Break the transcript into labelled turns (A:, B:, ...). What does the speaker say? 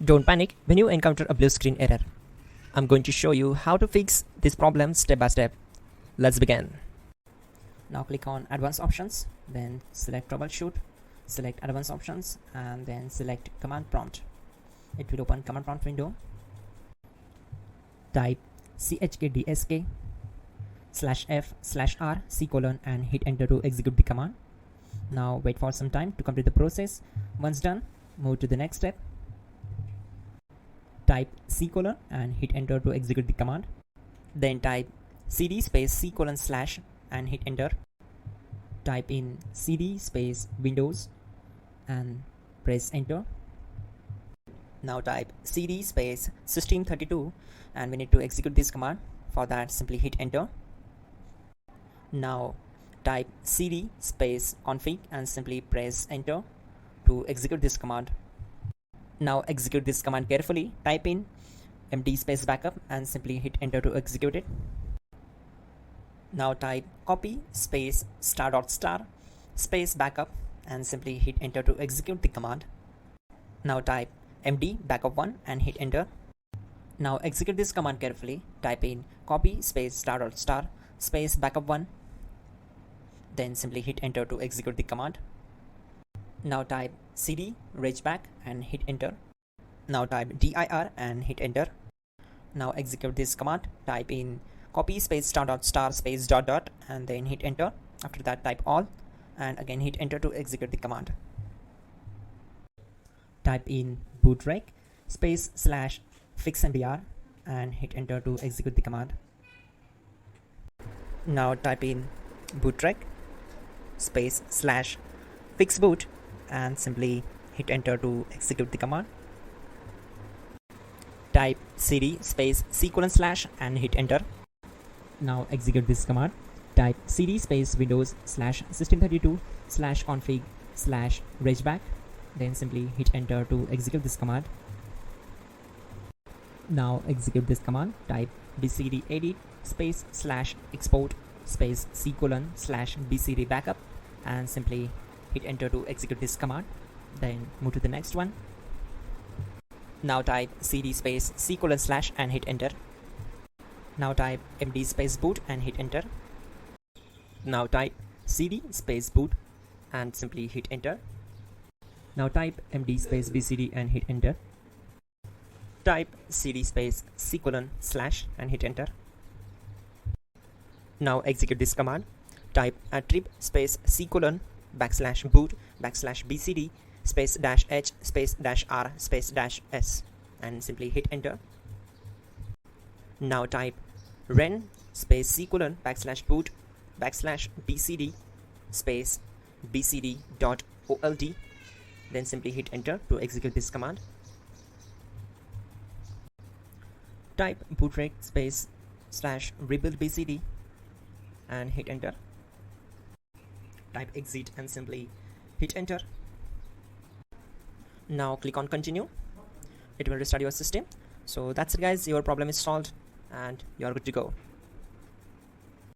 A: Don't panic when you encounter a blue screen error. I'm going to show you how to fix this problem step by step. Let's begin. Now click on Advanced Options, then select Troubleshoot, select Advanced Options, and then select Command Prompt. It will open Command Prompt window. Type chkdsk /f/r c:, and hit enter to execute the command. Now wait for some time to complete the process. Once done, move to the next step. Type c:, and hit enter to execute the command. Then type cd space c:/ and hit enter. Type in cd space Windows and press enter. Now type cd space SYSTEM32 and we need to execute this command. For that, simply hit enter. Now type cd space config and simply press enter to execute this command. Now execute this command carefully. Type in md space backup and simply hit enter to execute it. Now type copy space *** space backup and simply hit enter to execute the command. Now type md backup1 and hit enter. Now execute this command carefully. Type in copy space ** space backup1, then simply hit enter to execute the command. Now type cd regback and hit enter. Now type dir and hit enter. Now execute this command. Type in copy space ** space ... and then hit enter. After that, type all and again hit enter to execute the command. Type in bootrec space /fixmdr and hit enter to execute the command. Now type in bootrec space /fixboot and simply hit enter to execute the command. Type cd space c:/ and hit enter. Now execute this command. Type cd space Windows /system32 /config /regback, then simply hit enter to execute this command. Now execute this command. Type bcd edit space /export space c:/ bcd backup and simply hit enter to execute this command. Then move to the next one. Now type cd space c:/ and hit enter. Now type md space boot and hit enter. Now type cd space boot and simply hit enter. Now type md space bcd and hit enter. Type cd space c:/ and hit enter. Now execute this command. Type attrib space c:/ \boot \bcd space -h space -r space -s and simply hit enter. Now type ren space c:/ \boot \bcd space bcd.old, then simply hit enter to execute this command. Type bootrec space /rebuild bcd and hit enter. Type exit and simply hit enter. Now click on continue. It will restart your system. So that's it guys, your problem is solved and you're good to go.